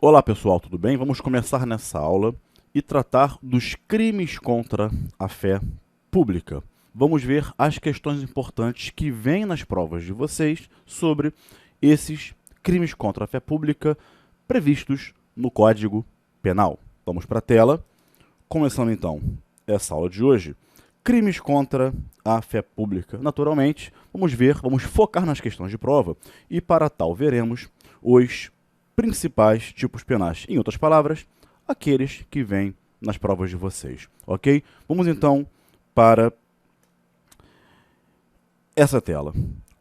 Olá pessoal, tudo bem? Vamos começar nessa aula e tratar dos crimes contra a fé pública. Vamos ver as questões importantes que vêm nas provas de vocês sobre esses crimes contra a fé pública previstos no Código Penal. Vamos para a tela, começando então essa aula de hoje. Crimes contra a fé pública. Naturalmente, vamos focar nas questões de prova e para tal veremos os principais tipos penais. Em outras palavras, aqueles que vêm nas provas de vocês, ok? Vamos então para essa tela.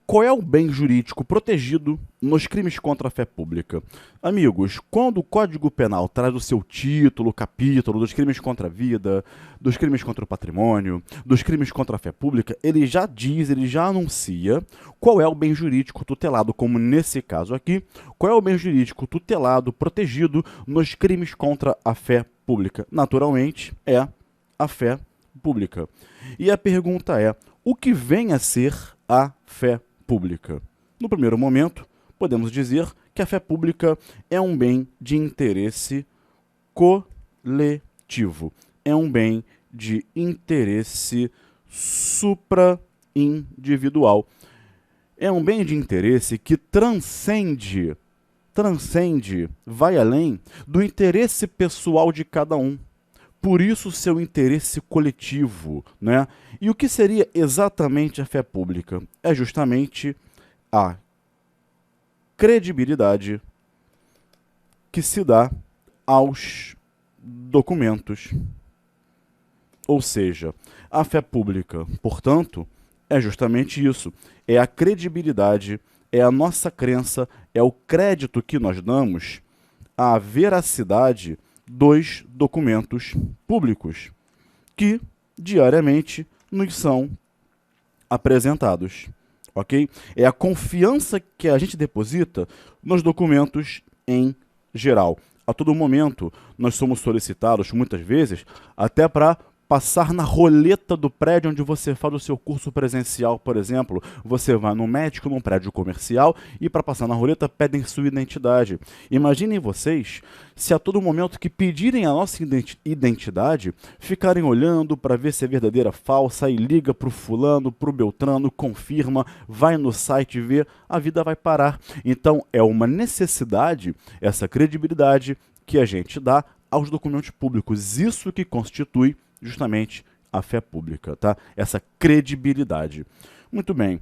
Qual é o bem jurídico protegido nos crimes contra a fé pública? Amigos, quando o Código Penal traz o seu título, capítulo, dos crimes contra a vida, dos crimes contra o patrimônio, dos crimes contra a fé pública, ele já diz, ele já anuncia qual é o bem jurídico tutelado, como nesse caso aqui, qual é o bem jurídico tutelado, protegido nos crimes contra a fé pública. Naturalmente, é a fé pública. E a pergunta é, o que vem a ser a fé pública? No primeiro momento, podemos dizer que a fé pública é um bem de interesse coletivo. É um bem de interesse supraindividual. É um bem de interesse que transcende, vai além do interesse pessoal de cada um. Por isso, seu interesse coletivo, né? E o que seria exatamente a fé pública? É justamente a credibilidade que se dá aos documentos. Ou seja, a fé pública, portanto, é justamente isso. É a credibilidade, é a nossa crença, é o crédito que nós damos à veracidade dos documentos públicos que diariamente nos são apresentados, ok? É a confiança que a gente deposita nos documentos em geral. A todo momento nós somos solicitados, muitas vezes, até para passar na roleta do prédio onde você faz o seu curso presencial, por exemplo. Você vai no médico, num prédio comercial, e para passar na roleta pedem sua identidade. Imaginem vocês se a todo momento que pedirem a nossa identidade, ficarem olhando para ver se é verdadeira ou falsa, e liga para o fulano, para o beltrano, confirma, vai no site ver, a vida vai parar. Então é uma necessidade, essa credibilidade que a gente dá aos documentos públicos. Isso que constitui justamente a fé pública, tá? Essa credibilidade. Muito bem.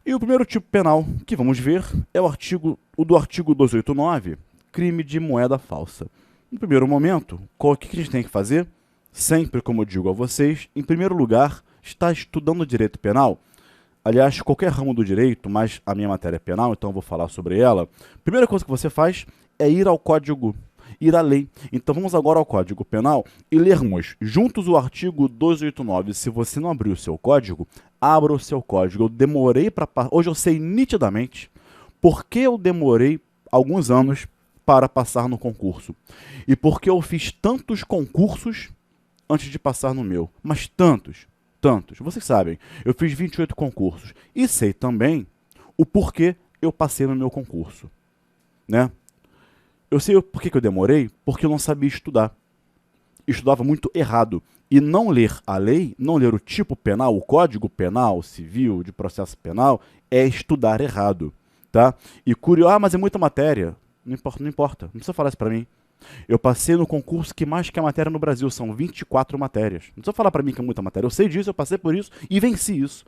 E o primeiro tipo penal que vamos ver é o do artigo 289, crime de moeda falsa. No primeiro momento, o que a gente tem que fazer? Sempre, como eu digo a vocês, em primeiro lugar, está estudando direito penal. Aliás, qualquer ramo do direito, mas a minha matéria é penal, então eu vou falar sobre ela. Primeira coisa que você faz é ir ao código, ir à lei. Então vamos agora ao Código Penal e lermos juntos o artigo 289. Se você não abriu o seu código, abra o seu código. Eu demorei para... Hoje eu sei nitidamente por que eu demorei alguns anos para passar no concurso. E por que eu fiz tantos concursos antes de passar no meu. Mas tantos. Vocês sabem, eu fiz 28 concursos. E sei também o porquê eu passei no meu concurso, né? Eu sei por que eu demorei, porque eu não sabia estudar. Estudava muito errado. E não ler a lei, não ler o tipo penal, o código penal, civil, de processo penal, é estudar errado, tá? E curioso, mas é muita matéria. Não importa, não precisa falar isso pra mim. Eu passei no concurso que mais que a matéria no Brasil, são 24 matérias. Não precisa falar pra mim que é muita matéria. Eu sei disso, eu passei por isso e venci isso.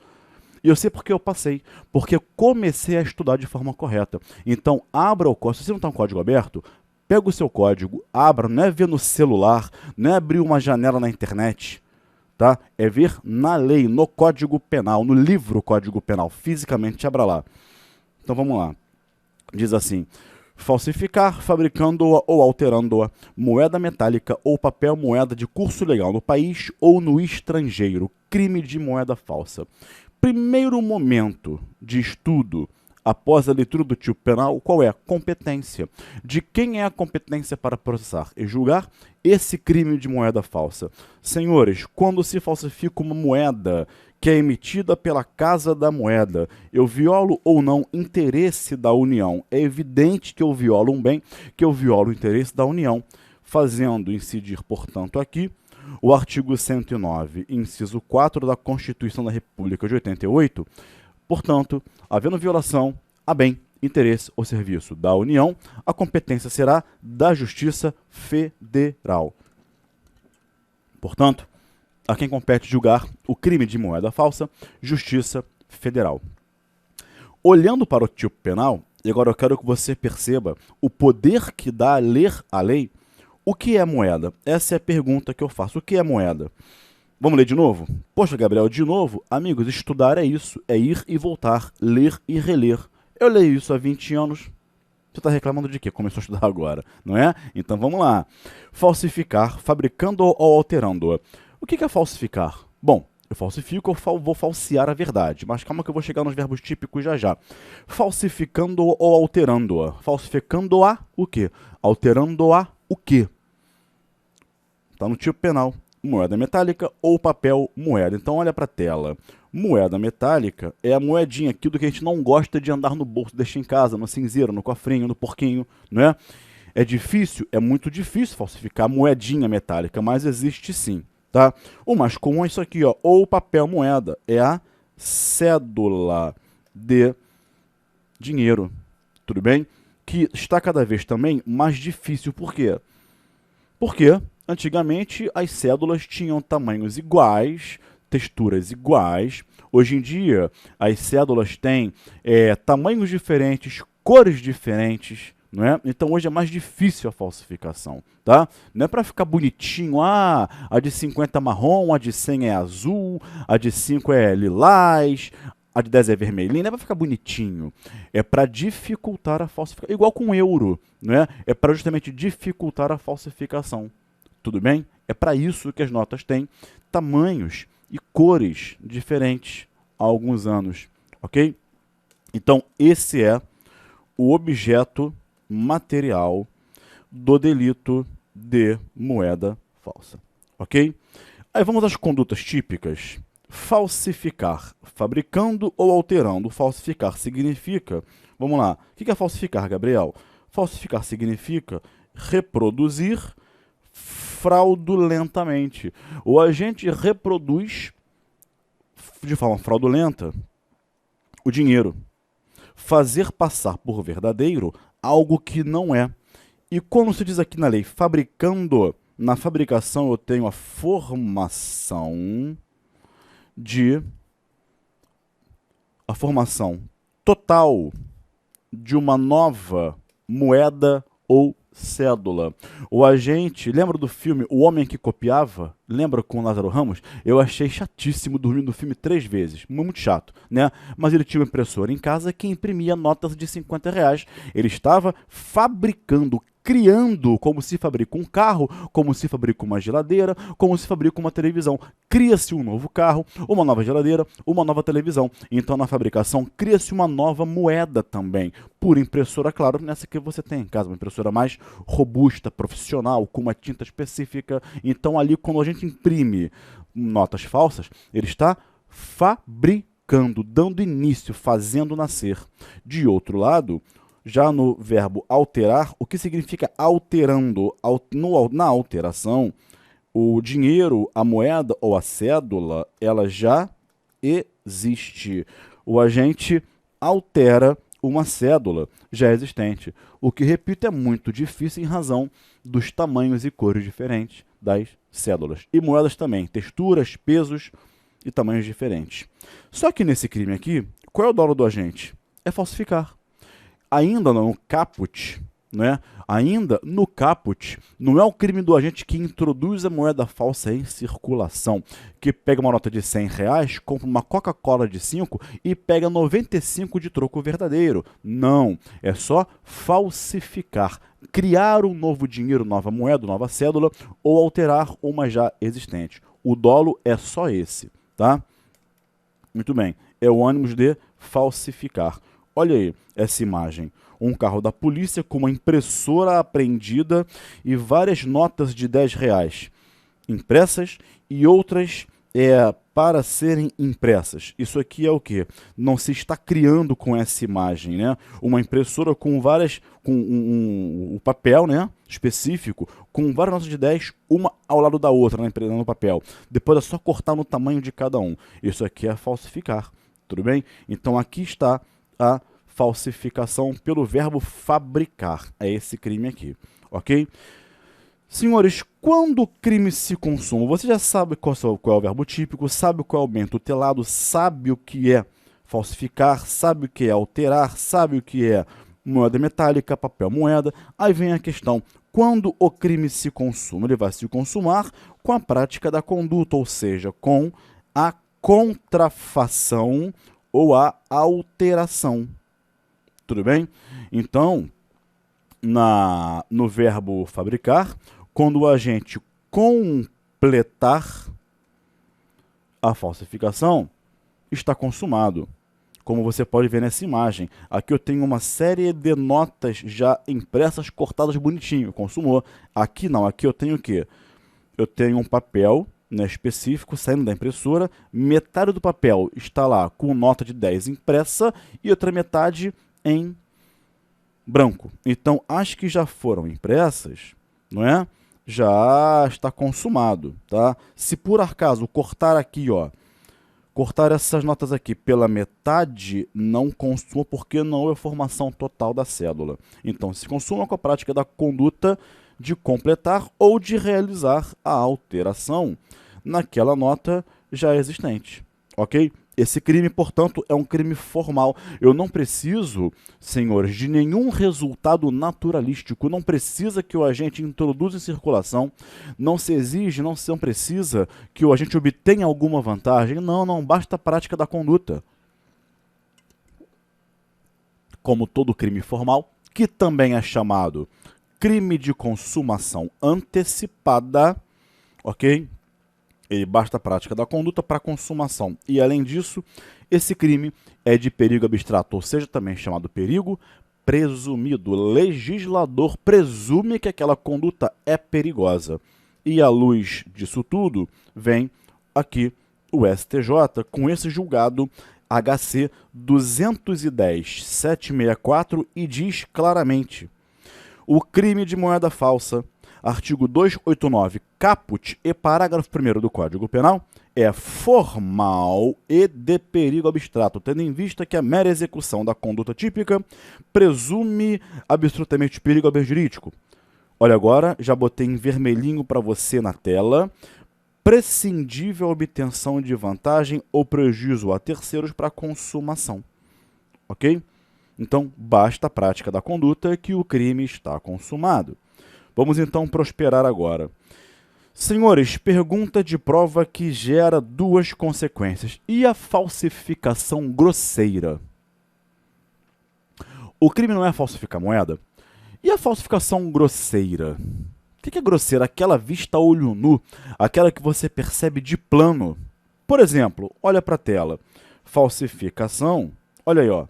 E eu sei porque eu passei, porque eu comecei a estudar de forma correta. Então, abra o código. Se você não está um código aberto, pega o seu código, abra, não é ver no celular, não é abrir uma janela na internet, tá? É ver na lei, no Código Penal, no livro Código Penal, fisicamente, abra lá. Então, vamos lá. Diz assim: falsificar, fabricando-a ou alterando-a, moeda metálica ou papel moeda de curso legal no país ou no estrangeiro, crime de moeda falsa. Primeiro momento de estudo após a leitura do tipo penal, qual é? Competência. De quem é a competência para processar e julgar esse crime de moeda falsa? Senhores, quando se falsifica uma moeda que é emitida pela Casa da Moeda. Eu violo ou não interesse da União. É evidente que eu violo um bem, que eu violo o interesse da União, fazendo incidir, portanto, aqui o artigo 109, inciso 4 da Constituição da República de 88. Portanto, havendo violação a bem, interesse ou serviço da União, a competência será da Justiça Federal. Portanto, a quem compete julgar o crime de moeda falsa, Justiça Federal. Olhando para o tipo penal, e agora eu quero que você perceba o poder que dá a ler a lei. O que é moeda? Essa é a pergunta que eu faço. O que é moeda? Vamos ler de novo? Poxa, Gabriel, de novo? Amigos, estudar é isso. É ir e voltar, ler e reler. Eu leio isso há 20 anos. Você está reclamando de quê? Começou a estudar agora, não é? Então vamos lá. Falsificar, fabricando ou alterando. O que é falsificar? Bom, eu falsifico ou vou falsear a verdade. Mas calma que eu vou chegar nos verbos típicos já já. Falsificando ou alterando-a. Falsificando-a o quê? Alterando-a o quê? Está no tipo penal. Moeda metálica ou papel moeda. Então olha para a tela. Moeda metálica é a moedinha, aquilo que a gente não gosta de andar no bolso, deixa em casa, no cinzeiro, no cofrinho, no porquinho, não é? É difícil? É muito difícil falsificar moedinha metálica, mas existe sim, tá? O mais comum é isso aqui, ó, ou papel moeda, é a cédula de dinheiro, tudo bem? Que está cada vez também mais difícil, por quê? Porque antigamente as cédulas tinham tamanhos iguais, texturas iguais. Hoje em dia as cédulas têm tamanhos diferentes, cores diferentes, não é? Então hoje é mais difícil a falsificação, tá? Não é para ficar bonitinho, a de 50 é marrom, a de 100 é azul, a de 5 é lilás, a de 10 é vermelhinha, não é para ficar bonitinho, é para dificultar a falsificação. Igual com euro, não é? É para justamente dificultar a falsificação. Tudo bem? É para isso que as notas têm tamanhos e cores diferentes há alguns anos, ok? Então, esse é o objeto material do delito de moeda falsa, ok? Aí vamos às condutas típicas. Falsificar, fabricando ou alterando. Falsificar significa, vamos lá, o que é falsificar, Gabriel? Falsificar significa reproduzir fraudulentamente. O agente reproduz de forma fraudulenta o dinheiro. Fazer passar por verdadeiro algo que não é. E quando se diz aqui na lei, fabricando, na fabricação eu tenho a formação total de uma nova moeda ou cédula. O agente, lembra do filme O Homem que Copiava? Lembra com o Lázaro Ramos? Eu achei chatíssimo dormir no filme 3 vezes, muito chato, né? Mas ele tinha uma impressora em casa que imprimia notas de R$ 50. Ele estava fabricando, criando, como se fabrica um carro, como se fabrica uma geladeira, como se fabrica uma televisão. Cria-se um novo carro, uma nova geladeira, uma nova televisão. Então, na fabricação, cria-se uma nova moeda também, por impressora, claro, nessa que você tem em casa, uma impressora mais robusta, profissional, com uma tinta específica. Então, ali, quando a gente imprime notas falsas, ele está fabricando, dando início, fazendo nascer. De outro lado, já no verbo alterar, o que significa alterando? Na alteração, o dinheiro, a moeda ou a cédula, ela já existe. O agente altera uma cédula já existente. O que, repito, é muito difícil em razão dos tamanhos e cores diferentes das cédulas. E moedas também, texturas, pesos e tamanhos diferentes. Só que nesse crime aqui, qual é o dolo do agente? É falsificar. Ainda no caput, né? Ainda no caput, não é o crime do agente que introduz a moeda falsa em circulação, que pega uma nota de R$ 100, compra uma Coca-Cola de 5 e pega 95 de troco verdadeiro. Não, é só falsificar, criar um novo dinheiro, nova moeda, nova cédula ou alterar uma já existente. O dolo é só esse, tá? Muito bem, é o ônibus de falsificar. Olha aí essa imagem, um carro da polícia com uma impressora apreendida e várias notas de R$ 10 impressas e outras para serem impressas. Isso aqui é o quê? Não se está criando com essa imagem, né? Uma impressora com várias, com um papel, né, específico, com várias notas de 10, uma ao lado da outra, né, no papel. Depois é só cortar no tamanho de cada um. Isso aqui é falsificar, tudo bem? Então aqui está a falsificação pelo verbo fabricar. É esse crime aqui, ok? Senhores, quando o crime se consuma, você já sabe qual é o verbo típico, sabe qual é o bem tutelado, sabe o que é falsificar, sabe o que é alterar, sabe o que é moeda metálica, papel moeda. Aí vem a questão, quando o crime se consuma? Ele vai se consumar com a prática da conduta, ou seja, com a contrafação ou a alteração. Tudo bem? Então, no verbo fabricar, quando o agente completar a falsificação, está consumado. Como você pode ver nessa imagem, aqui eu tenho uma série de notas já impressas, cortadas bonitinho, consumou. Aqui não, aqui eu tenho o quê? Eu tenho um papel, né, específico saindo da impressora, metade do papel está lá com nota de 10 impressa e outra metade em branco. Então, as que já foram impressas, não é? Já está consumado, tá? Se por acaso cortar aqui, ó, cortar essas notas aqui pela metade, não consuma porque não é formação total da cédula. Então, se consuma com a prática da conduta de completar ou de realizar a alteração naquela nota já existente, ok? Esse crime, portanto, é um crime formal. Eu não preciso, senhores, de nenhum resultado naturalístico. Não precisa que o agente introduza em circulação. Não se exige, não precisa que o agente obtenha alguma vantagem. Não, basta a prática da conduta. Como todo crime formal, que também é chamado crime de consumação antecipada, ok? Ele basta a prática da conduta para consumação. E, além disso, esse crime é de perigo abstrato, ou seja, também chamado perigo presumido. O legislador presume que aquela conduta é perigosa. E, à luz disso tudo, vem aqui o STJ com esse julgado HC 210.764 e diz claramente: o crime de moeda falsa, artigo 289, caput e parágrafo 1º do Código Penal, é formal e de perigo abstrato, tendo em vista que a mera execução da conduta típica presume absolutamente perigo haber jurídico. Olha agora, já botei em vermelhinho para você na tela, prescindível a obtenção de vantagem ou prejuízo a terceiros para consumação. Ok? Então, basta a prática da conduta que o crime está consumado. Vamos então prosperar agora. Senhores, pergunta de prova que gera duas consequências. E a falsificação grosseira? O crime não é falsificar moeda? E a falsificação grosseira? O que é grosseira? Aquela vista a olho nu, aquela que você percebe de plano. Por exemplo, olha para a tela. Falsificação, olha aí, ó.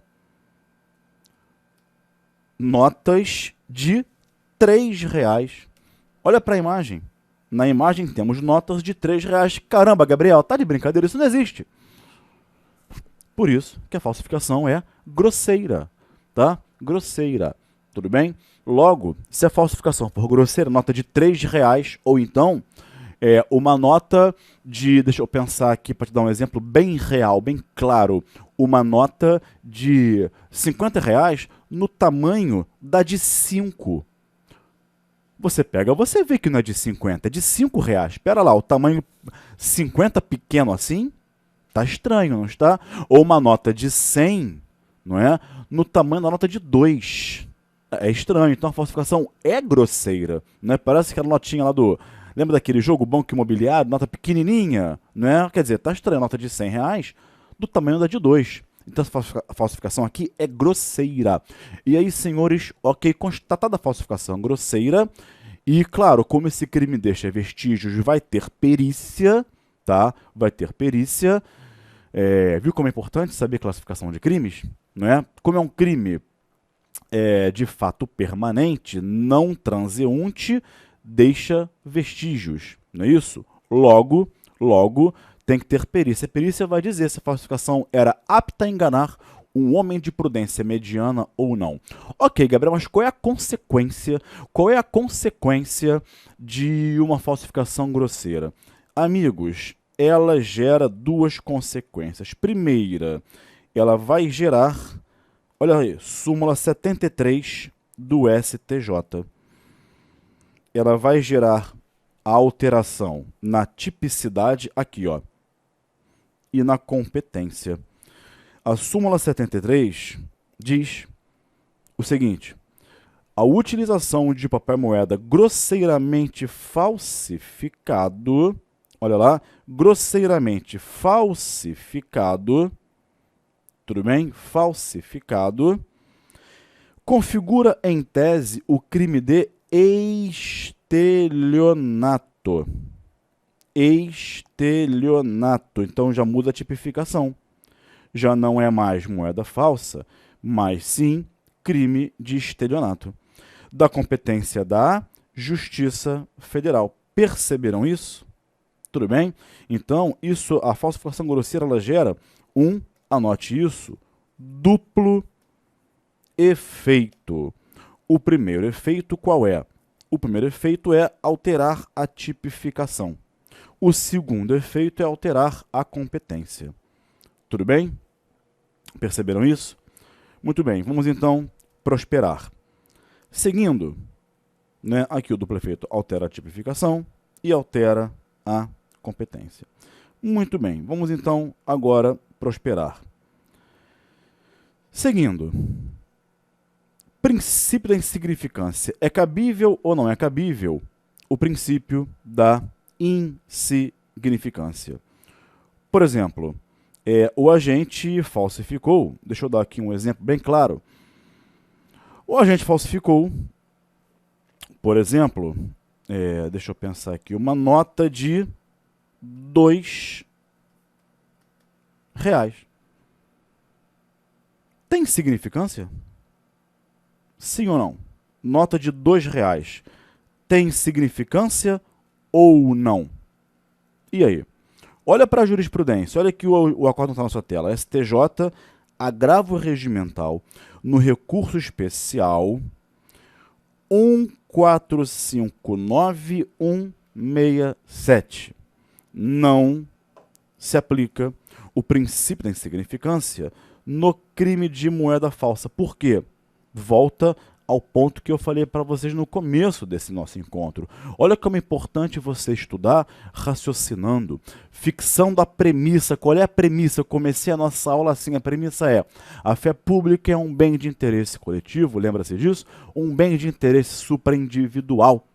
Notas de R$3. Olha para a imagem. Na imagem temos notas de R$3. Caramba, Gabriel, tá de brincadeira, isso não existe. Por isso que a falsificação é grosseira, tá? Grosseira, tudo bem? Logo, se a falsificação for grosseira, nota de R$3, ou então uma nota de, deixa eu pensar aqui para te dar um exemplo bem real, bem claro, uma nota de R$50 no tamanho da de 5. Você pega, você vê que não é de 50, é de R$5. Espera lá, o tamanho 50 pequeno assim, tá estranho, não está? Ou uma nota de 100, não é? No tamanho da nota de 2. É estranho, então a falsificação é grosseira, né? Parece aquela notinha lá do... Lembra daquele jogo Banco Imobiliário, nota pequenininha, né? Quer dizer, tá estranho, nota de R$100 do tamanho da de 2. Então a falsificação aqui é grosseira. E aí, senhores, ok, constatada a falsificação grosseira, e claro, como esse crime deixa vestígios, vai ter perícia, tá? Vai ter perícia. Viu como é importante saber classificação de crimes? Né? Como é um crime de fato permanente, não transeunte, deixa vestígios, não é isso? Logo, Tem que ter perícia. A perícia vai dizer se a falsificação era apta a enganar um homem de prudência mediana ou não. Ok, Gabriel, mas qual é a consequência? Qual é a consequência de uma falsificação grosseira? Amigos, ela gera duas consequências. Primeira, ela vai gerar, olha aí, súmula 73 do STJ. Ela vai gerar a alteração na tipicidade, aqui, ó, e na competência. A súmula 73 diz o seguinte: a utilização de papel moeda grosseiramente falsificado, olha lá, grosseiramente falsificado, tudo bem? Falsificado, configura em tese o crime de estelionato. Estelionato. Então já muda a tipificação. Já não é mais moeda falsa, mas sim crime de estelionato. Da competência da Justiça Federal. Perceberam isso? Tudo bem? Então, isso, a falsificação grosseira, ela gera anote isso, duplo efeito. O primeiro efeito qual é? O primeiro efeito é alterar a tipificação. O segundo efeito é alterar a competência. Tudo bem? Perceberam isso? Muito bem, vamos então prosperar. Seguindo, né, aqui o duplo efeito altera a tipificação e altera a competência. Muito bem, vamos então agora prosperar. Seguindo, princípio da insignificância. É cabível ou não é cabível o princípio da insignificância? Por exemplo, o agente falsificou, deixa eu dar aqui um exemplo bem claro. O agente falsificou, por exemplo, deixa eu pensar aqui, uma nota de R$2. Tem significância? Sim ou não? Nota de R$2 tem significância ou não? E aí? Olha para a jurisprudência, olha que o acordo não está na sua tela. STJ, agravo regimental, no recurso especial 1459.167. Não se aplica o princípio da insignificância no crime de moeda falsa. Por quê? Volta ao ponto que eu falei para vocês no começo desse nosso encontro. Olha como é importante você estudar raciocinando, fixando a premissa. Qual é a premissa? Eu comecei a nossa aula assim, a premissa é: a fé pública é um bem de interesse coletivo, lembra-se disso? Um bem de interesse supraindividual.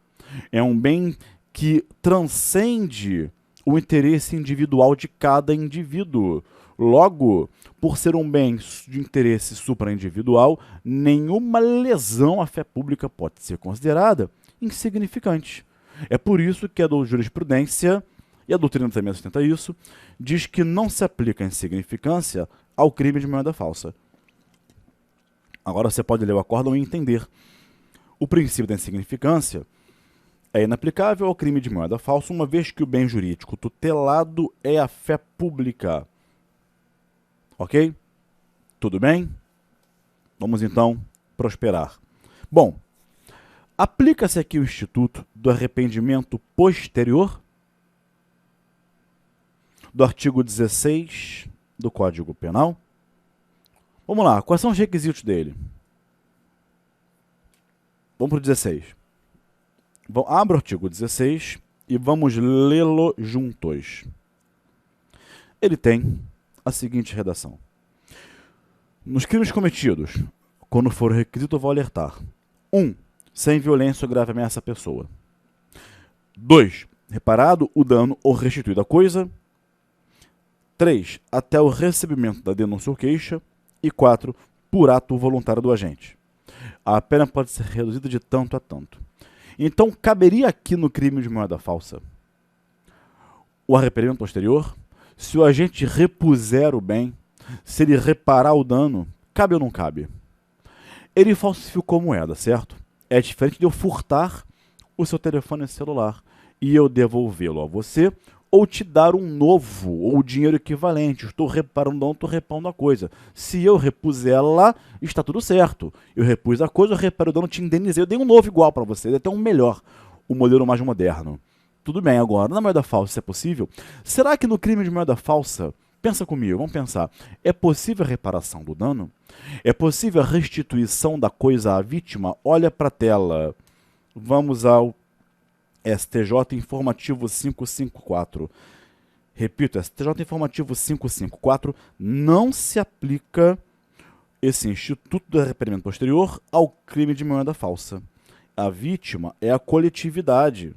É um bem que transcende o interesse individual de cada indivíduo. Logo, por ser um bem de interesse supraindividual, nenhuma lesão à fé pública pode ser considerada insignificante. É por isso que a jurisprudência, e a doutrina também sustenta isso, diz que não se aplica a insignificância ao crime de moeda falsa. Agora você pode ler o acórdão e entender. O princípio da insignificância é inaplicável ao crime de moeda falsa, uma vez que o bem jurídico tutelado é a fé pública. Ok? Tudo bem? Vamos então prosperar. Bom, aplica-se aqui o instituto do arrependimento posterior do artigo 16 do Código Penal. Vamos lá, quais são os requisitos dele? Vamos para o 16. Abra o artigo 16 e vamos lê-lo juntos. Ele tem a seguinte redação: nos crimes cometidos, quando for requisito, eu vou alertar: 1. Sem violência ou grave ameaça à pessoa. 2. Reparado o dano ou restituída a coisa. 3. Até o recebimento da denúncia ou queixa. E 4. Por ato voluntário do agente. A pena pode ser reduzida de tanto a tanto. Então, caberia aqui no crime de moeda falsa o arrependimento posterior? Se o agente repuser o bem, se ele reparar o dano, cabe ou não cabe? Ele falsificou moeda, certo? É diferente de eu furtar o seu telefone celular e eu devolvê-lo a você ou te dar um novo, ou dinheiro equivalente. Estou reparando, não estou reparando a coisa. Se eu repus ela, está tudo certo. Eu repus a coisa, eu reparo o dano, te indenizei, eu dei um novo igual para você, até um melhor, o modelo mais moderno. Tudo bem, agora, na moeda falsa isso é possível? Será que no crime de moeda falsa, pensa comigo, vamos pensar, é possível a reparação do dano? É possível a restituição da coisa à vítima? Olha para a tela. Vamos ao STJ Informativo 554. Repito, STJ Informativo 554 não se aplica esse Instituto do Arrependimento Posterior ao crime de moeda falsa. A vítima é a coletividade,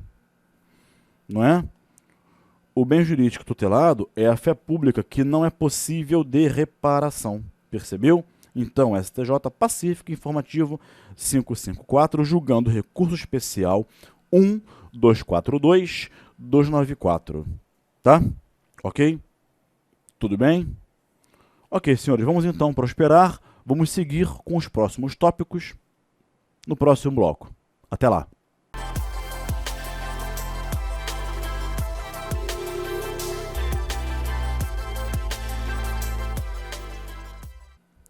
não é? O bem jurídico tutelado é a fé pública que não é possível de reparação. Percebeu? Então, STJ Pacífico Informativo 554, julgando recurso especial 1242294. Tá? Ok? Tudo bem? Ok, senhores, vamos então prosperar. Vamos seguir com os próximos tópicos no próximo bloco. Até lá!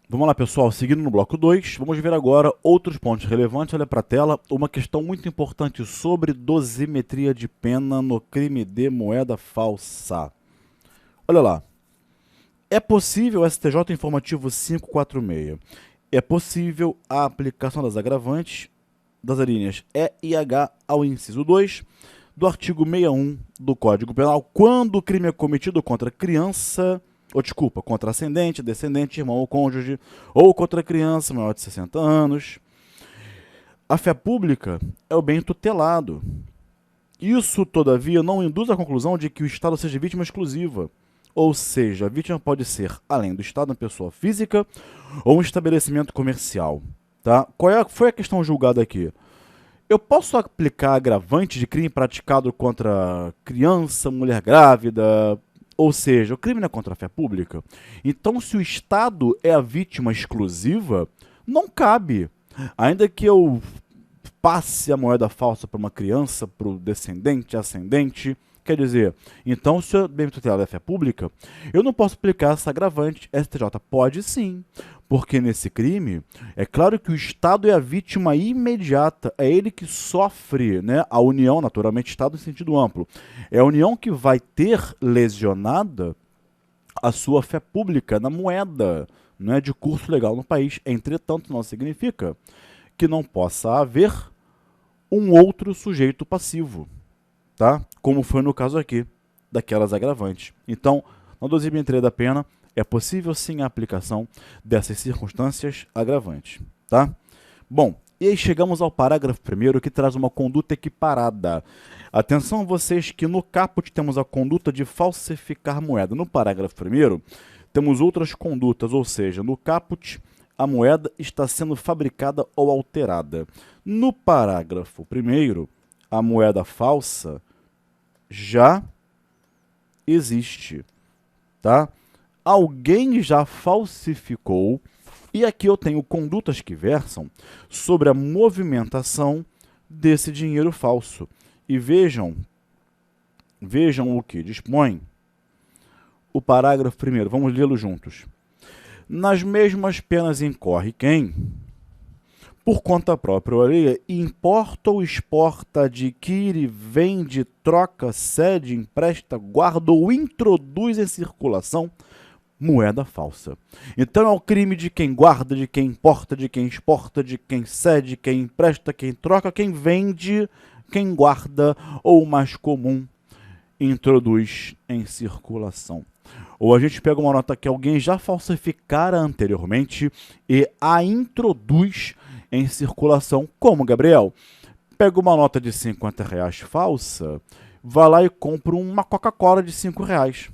Vamos lá, pessoal, seguindo no bloco 2, vamos ver agora outros pontos relevantes. Olha para a tela, uma questão muito importante sobre dosimetria de pena no crime de moeda falsa. Olha lá, é possível, STJ Informativo 546, é possível a aplicação das agravantes das alíneas E e H ao inciso 2 do artigo 61 do Código Penal quando o crime é cometido contra criança... contra ascendente, descendente, irmão ou cônjuge, ou contra criança maior de 60 anos. A fé pública é o bem tutelado. Isso, todavia, não induz à conclusão de que o Estado seja vítima exclusiva. Ou seja, a vítima pode ser, além do Estado, uma pessoa física ou um estabelecimento comercial. Tá? Foi a questão julgada aqui? Eu posso aplicar agravante de crime praticado contra criança, mulher grávida... Ou seja, o crime não é contra a fé pública. Então, se o Estado é a vítima exclusiva, não cabe. Ainda que eu passe a moeda falsa para uma criança, para o descendente, ascendente, quer dizer, então, se o bem tutelado é a fé pública, eu não posso aplicar essa agravante. STJ pode sim, porque nesse crime, é claro que o Estado é a vítima imediata, é ele que sofre, né? A União, naturalmente, Estado em sentido amplo. É a União que vai ter lesionada a sua fé pública na moeda, não é de curso legal no país. Entretanto, não significa que não possa haver um outro sujeito passivo, tá? Como foi no caso aqui, daquelas agravantes. Então, na dosimetria da pena, é possível sim a aplicação dessas circunstâncias agravantes, tá? Bom, e aí chegamos ao parágrafo 1º que traz uma conduta equiparada. Atenção vocês que no caput temos a conduta de falsificar moeda. No parágrafo 1º temos outras condutas, ou seja, no caput a moeda está sendo fabricada ou alterada. No parágrafo 1º, a moeda falsa já existe, tá? Alguém já falsificou, e aqui eu tenho condutas que versam sobre a movimentação desse dinheiro falso. E vejam o que dispõe o parágrafo 1º, vamos lê-lo juntos. Nas mesmas penas incorre quem, por conta própria ou alheia, importa ou exporta, adquire, vende, troca, cede, empresta, guarda ou introduz em circulação moeda falsa. Então é o crime de quem guarda, de quem importa, de quem exporta, de quem cede, quem empresta, quem troca, quem vende, quem guarda ou, mais comum, introduz em circulação. Ou a gente pega uma nota que alguém já falsificara anteriormente e a introduz em circulação. Como, Gabriel? Pega uma nota de R$50 falsa, vai lá e compra uma Coca-Cola de R$5.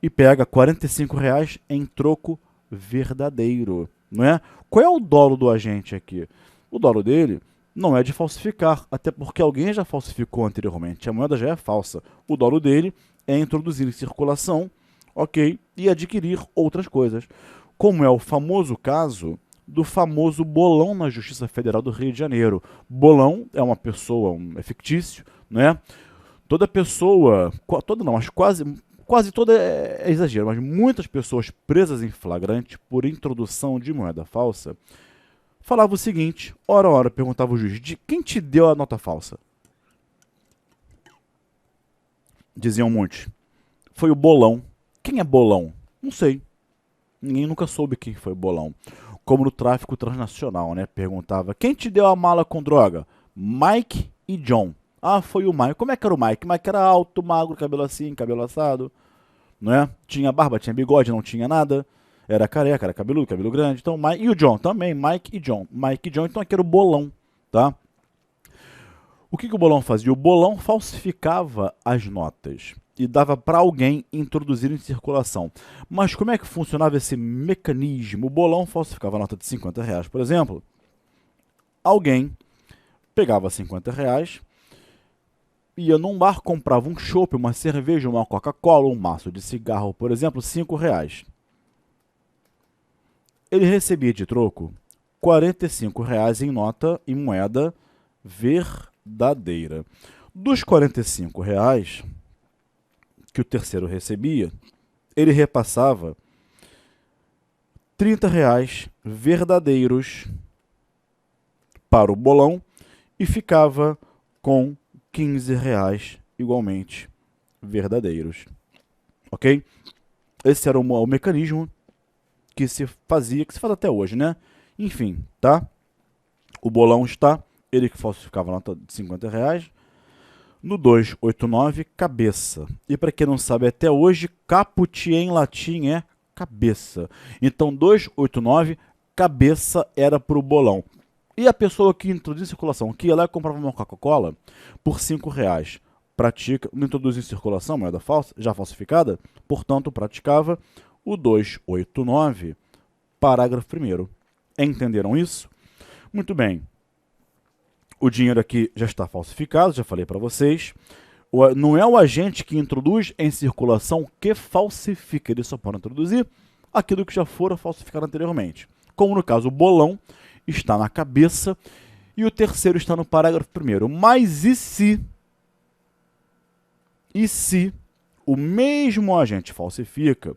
E pega R$45 em troco verdadeiro, não é? Qual é o dolo do agente aqui? O dolo dele não é de falsificar, até porque alguém já falsificou anteriormente, a moeda já é falsa. O dolo dele é introduzir em circulação, ok, e adquirir outras coisas. Como é o famoso caso do famoso bolão na Justiça Federal do Rio de Janeiro. Bolão é uma pessoa, é fictício, né? Toda pessoa, toda não, mas quase toda é exagero, mas muitas pessoas presas em flagrante por introdução de moeda falsa falavam o seguinte, ora, perguntava o juiz, de quem te deu a nota falsa? Diziam muitos, foi o bolão. Quem é bolão? Não sei. Ninguém nunca soube quem foi o bolão. Como no tráfico transnacional, né? Perguntava, quem te deu a mala com droga? Mike e John. Ah, foi o Mike. Como é que era o Mike? Mike era alto, magro, cabelo assim, cabelo assado, né? Tinha barba, tinha bigode, não tinha nada. Era careca, era cabeludo, cabelo grande. Então, Mike e o John também, Mike e John. Mike e John, então aqui era o bolão, tá? O que o bolão fazia? O bolão falsificava as notas e dava para alguém introduzir em circulação. Mas como é que funcionava esse mecanismo? O bolão falsificava a nota de 50 reais, por exemplo. Alguém pegava 50 reais, ia num bar, comprava um chopp, uma cerveja, uma Coca-Cola, um maço de cigarro, por exemplo, 5 reais. Ele recebia de troco 45 reais em nota e moeda verdadeira. Dos 45 reais que o terceiro recebia, ele repassava 30 reais verdadeiros para o bolão e ficava com 15 reais igualmente verdadeiros. Ok? Esse era o mecanismo que se fazia, que se faz até hoje, né? Enfim, tá? O bolão está, ele que falsificava a nota de 50 reais. No 289, cabeça. E para quem não sabe, até hoje, caput em latim é cabeça. Então, 289, cabeça era para o bolão. E a pessoa que introduz em circulação, que ia lá e comprava uma Coca-Cola por 5 reais, não introduz em circulação, moeda falsa, já falsificada, portanto, praticava o 289, parágrafo 1º. Entenderam isso? Muito bem. O dinheiro aqui já está falsificado, já falei para vocês. Não é o agente que introduz em circulação que falsifica, ele só pode introduzir aquilo que já fora falsificado anteriormente. Como no caso, o bolão está na cabeça e o terceiro está no parágrafo 1º. Mas e se o mesmo agente falsifica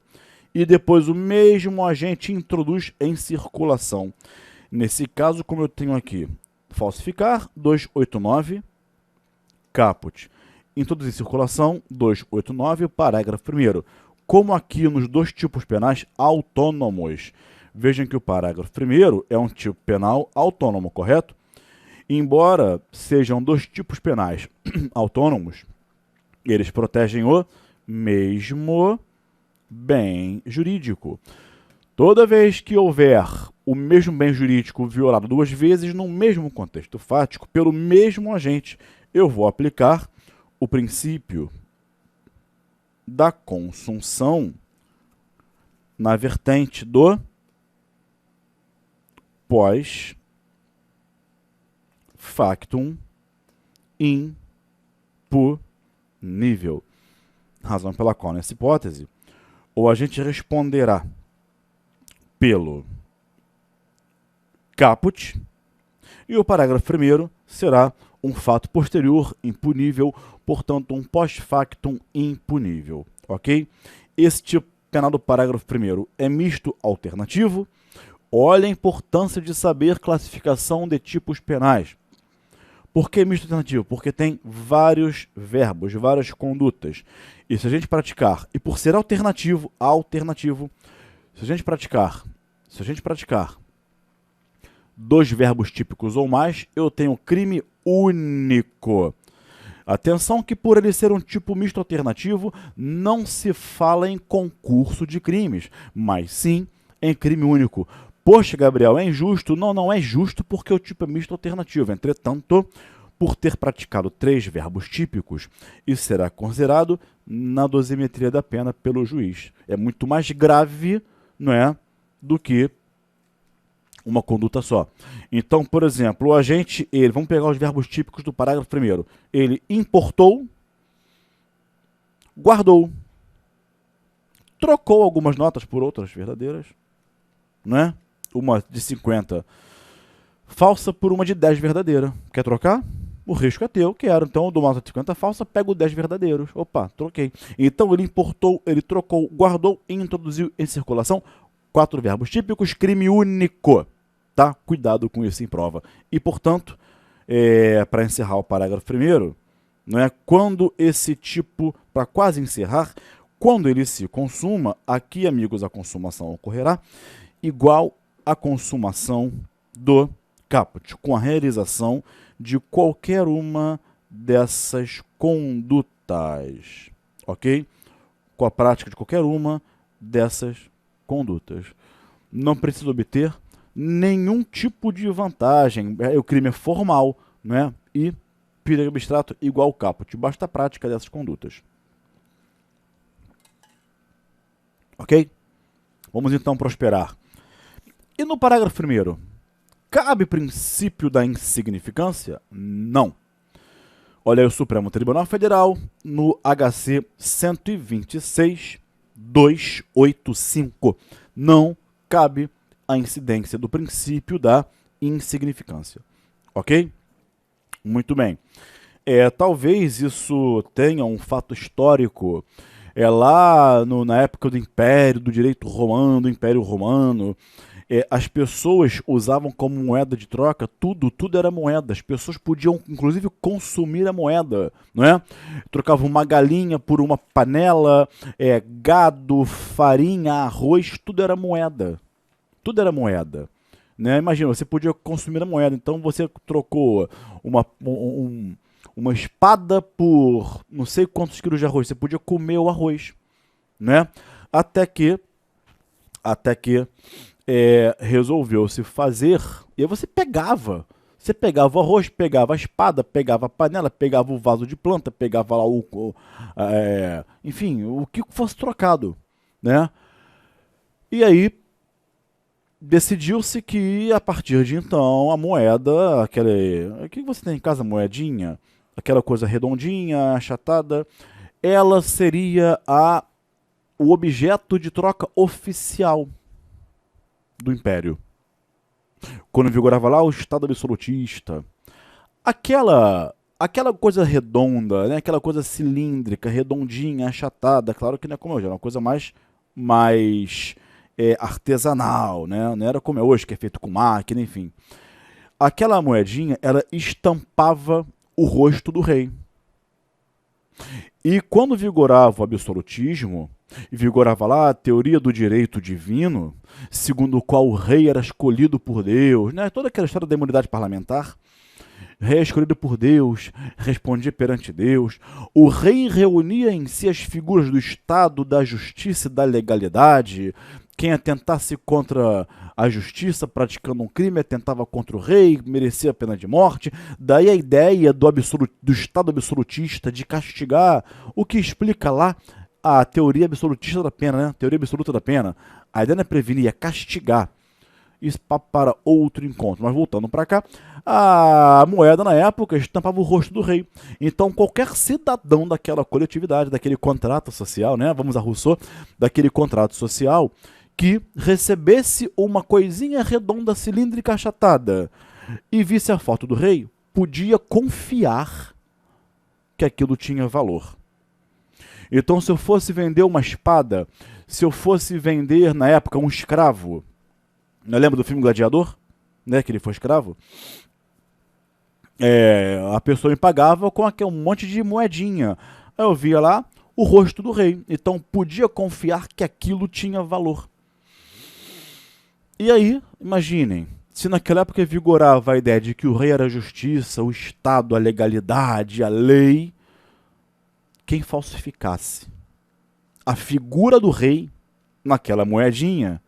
e depois o mesmo agente introduz em circulação? Nesse caso, como eu tenho aqui, falsificar, 289, caput. Introduzir em circulação, 289, parágrafo 1º. Como aqui nos dois tipos penais autônomos. Vejam que o parágrafo 1º é um tipo penal autônomo, correto? Embora sejam dois tipos penais autônomos, eles protegem o mesmo bem jurídico. Toda vez que houver o mesmo bem jurídico violado duas vezes no mesmo contexto fático, pelo mesmo agente, eu vou aplicar o princípio da consunção na vertente do pós-factum impunível. Razão pela qual, nessa hipótese, o agente responderá pelo caput e o parágrafo 1º será um fato posterior impunível, portanto, um pós-factum impunível, ok? Esse tipo penal do parágrafo 1º é misto alternativo. Olha a importância de saber classificação de tipos penais. Por que misto alternativo? Porque tem vários verbos, várias condutas. E se a gente praticar, e por ser alternativo, se a gente praticar dois verbos típicos ou mais, eu tenho crime único. Atenção que por ele ser um tipo misto alternativo, não se fala em concurso de crimes, mas sim em crime único. Poxa, Gabriel, é injusto? Não, não é justo porque o tipo é misto alternativo. Entretanto, por ter praticado 3 verbos típicos, isso será considerado na dosimetria da pena pelo juiz. É muito mais grave, não é, do que uma conduta só. Então, por exemplo, o agente, vamos pegar os verbos típicos do parágrafo 1º. Ele importou, guardou, trocou algumas notas por outras verdadeiras, né? uma de 50 falsa por uma de 10 verdadeira. Quer trocar? O risco é teu, quero. Então eu dou uma nota de 50 falsa, pego 10 verdadeiros. Opa, troquei. Então ele importou, ele trocou, guardou e introduziu em circulação 4 verbos típicos, crime único. Tá? Cuidado com isso em prova. E, portanto, para encerrar o parágrafo primeiro, não é? Quando esse tipo, para quase encerrar, quando ele se consuma, aqui, amigos, a consumação ocorrerá igual à consumação do caput, com a realização de qualquer uma dessas condutas, ok? Com a prática de qualquer uma dessas condutas. Não precisa obter nenhum tipo de vantagem. O crime é formal, né? E perigo abstrato igual ao caput. Basta a prática dessas condutas. Ok? Vamos então prosperar. E no parágrafo primeiro, cabe princípio da insignificância? Não. Olha aí o Supremo Tribunal Federal no HC 126.285. Não cabe a incidência do princípio da insignificância. Ok? Muito bem. Talvez isso tenha um fato histórico lá na época do Império, do direito romano, do Império Romano. As pessoas usavam como moeda de troca tudo era moeda. As pessoas podiam, inclusive, consumir a moeda, não é? Trocavam uma galinha por uma panela, gado, farinha, arroz, tudo era moeda. Tudo era moeda. Né? Imagina, você podia consumir a moeda, então você trocou uma espada por não sei quantos quilos de arroz, você podia comer o arroz, né? Até que resolveu-se fazer, e aí você pegava o arroz, pegava a espada, pegava a panela, pegava o vaso de planta, pegava lá enfim, o que fosse trocado, né? E aí decidiu-se que a partir de então a moeda, o que você tem em casa, moedinha, aquela coisa redondinha, achatada, ela seria o objeto de troca oficial do Império. Quando vigorava lá o Estado absolutista, aquela coisa redonda, né? Aquela coisa cilíndrica, redondinha, achatada, claro que não é como hoje, era uma coisa mais artesanal, né? Não era como é hoje, que é feito com máquina, enfim. Aquela moedinha, ela estampava o rosto do rei. E quando vigorava o absolutismo, vigorava lá a teoria do direito divino, segundo o qual o rei era escolhido por Deus, né? Toda aquela história da imunidade parlamentar, rei escolhido por Deus, respondia perante Deus. O rei reunia em si as figuras do Estado, da justiça e da legalidade. Quem atentasse contra a justiça, praticando um crime, atentava contra o rei, merecia a pena de morte. Daí a ideia do Estado absolutista de castigar, o que explica lá a teoria absolutista da pena, né? Teoria absoluta da pena. A ideia não é prevenir, é castigar. Isso para outro encontro. Mas voltando para cá, a moeda na época estampava o rosto do rei. Então qualquer cidadão daquela coletividade, daquele contrato social, né? Vamos a Rousseau, daquele contrato social, que recebesse uma coisinha redonda, cilíndrica, achatada e visse a foto do rei, podia confiar que aquilo tinha valor. Então, se eu fosse vender uma espada, se eu fosse vender, na época, um escravo, não lembra do filme Gladiador? Né, que ele foi escravo? A pessoa me pagava com um monte de moedinha. Aí eu via lá o rosto do rei. Então, podia confiar que aquilo tinha valor. E aí, imaginem, se naquela época vigorava a ideia de que o rei era a justiça, o Estado, a legalidade, a lei, quem falsificasse a figura do rei naquela moedinha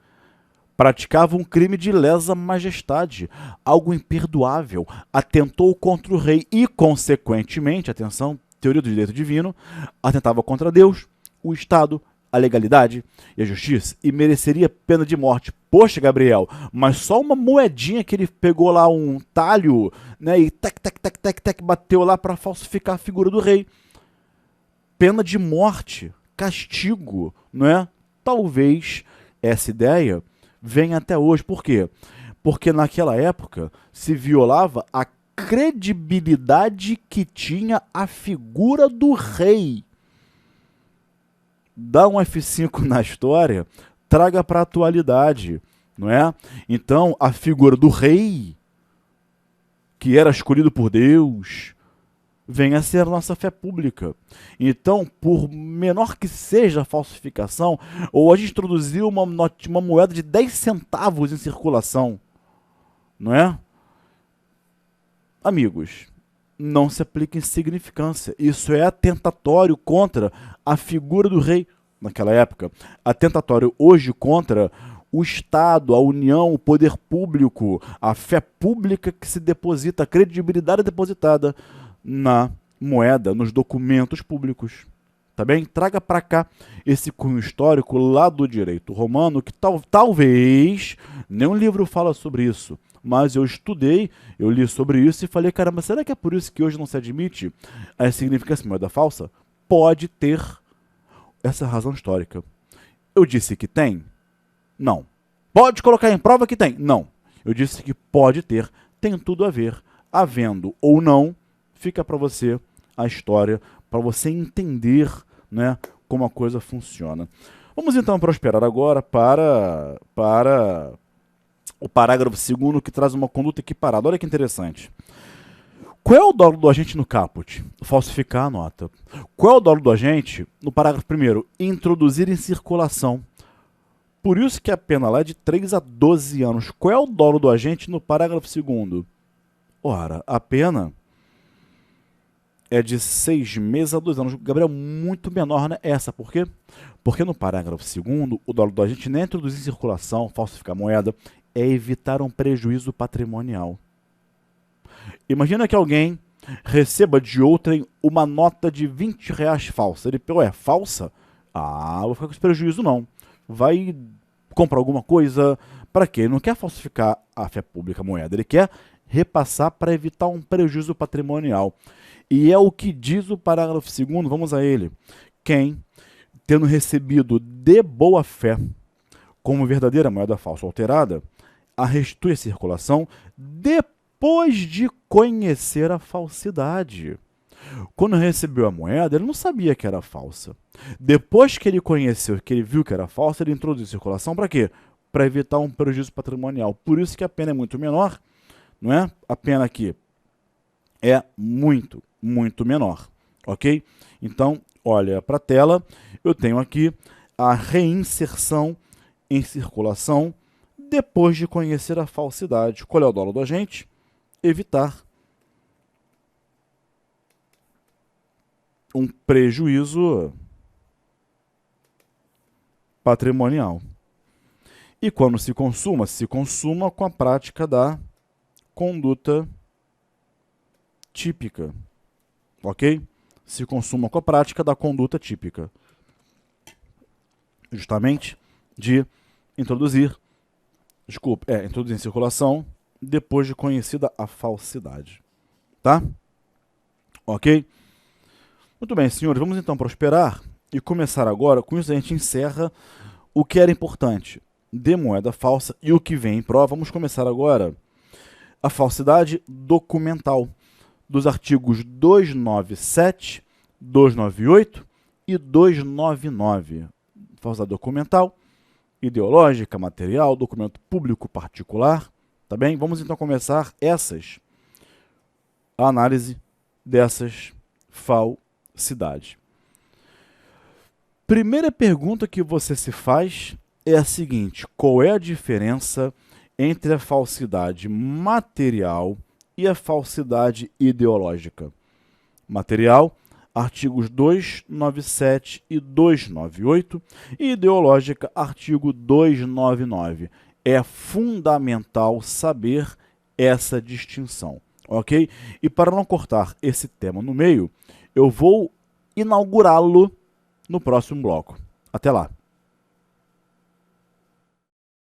praticava um crime de lesa majestade, algo imperdoável, atentou contra o rei e, consequentemente, atenção, teoria do direito divino, atentava contra Deus, o Estado, a legalidade e a justiça, e mereceria pena de morte. Poxa, Gabriel, mas só uma moedinha que ele pegou lá, um talho, né, e bateu lá para falsificar a figura do rei. Pena de morte, castigo, não é? Talvez essa ideia vem até hoje. Por quê? Porque naquela época se violava a credibilidade que tinha a figura do rei. Dá um F5 na história, traga para a atualidade, não é? Então, a figura do rei, que era escolhido por Deus, vem a ser a nossa fé pública. Então, por menor que seja a falsificação, ou a gente introduziu uma moeda de 10 centavos em circulação, não é? Amigos, não se aplica em significância. Isso é atentatório contra a figura do rei naquela época. Atentatório hoje contra o Estado, a União, o poder público, a fé pública que se deposita, a credibilidade depositada na moeda, nos documentos públicos. Tá bem? Traga para cá esse cunho histórico lá do direito romano, que talvez nenhum livro fala sobre isso, mas eu estudei, eu li sobre isso e falei, caramba, será que é por isso que hoje não se admite a significância de moeda falsa? Pode ter essa razão histórica. Eu disse que tem? Não. Pode colocar em prova que tem? Não. Eu disse que pode ter, tem tudo a ver. Havendo ou não, fica para você a história, para você entender, né, como a coisa funciona. Vamos então prosperar agora para o parágrafo 2º, que traz uma conduta equiparada. Olha que interessante. Qual é o dolo do agente no caput? Falsificar a nota. Qual é o dolo do agente? No parágrafo 1º, introduzir em circulação. Por isso que a pena lá é de 3 a 12 anos. Qual é o dolo do agente no parágrafo 2º? Ora, a pena é de 6 meses a 2 anos. Gabriel, muito menor, né? Essa, por quê? Porque no parágrafo 2º, o dolo do agente não é introduzir em circulação, falsificar moeda, é evitar um prejuízo patrimonial. Imagina que alguém receba de outrem uma nota de R$ 20 falsa. Ele pegou, é falsa? Ah, vou ficar com esse prejuízo não. Vai comprar alguma coisa, para quê? Ele não quer falsificar a fé pública, a moeda, ele quer repassar para evitar um prejuízo patrimonial. E é o que diz o parágrafo 2º, vamos a ele. Quem, tendo recebido de boa fé, como verdadeira moeda falsa alterada, a restitui a circulação depois de conhecer a falsidade. Quando recebeu a moeda, ele não sabia que era falsa. Depois que ele conheceu, que ele viu que era falsa, ele introduziu circulação para quê? Para evitar um prejuízo patrimonial. Por isso que a pena é muito menor, não é? A pena aqui é muito, muito menor, ok? Então, olha para a tela, eu tenho aqui a reinserção em circulação depois de conhecer a falsidade. Qual é o dolo do agente? Evitar um prejuízo patrimonial. E quando se consuma com a prática da conduta típica. Ok? Se consuma com a prática da conduta típica. Justamente de introduzir em circulação depois de conhecida a falsidade. Tá? Ok? Muito bem, senhores, vamos então prosperar e começar agora. Com isso a gente encerra o que era importante de moeda falsa e o que vem em prova. Vamos começar agora a falsidade documental dos artigos 297, 298 e 299. Falsidade documental, ideológica, material, documento público particular. Tá bem? Vamos então começar a análise dessas falsidades. Primeira pergunta que você se faz é a seguinte: qual é a diferença entre a falsidade material e a falsidade ideológica? Material, artigos 297 e 298, e ideológica, artigo 299. É fundamental saber essa distinção, ok? E para não cortar esse tema no meio, eu vou inaugurá-lo no próximo bloco. Até lá!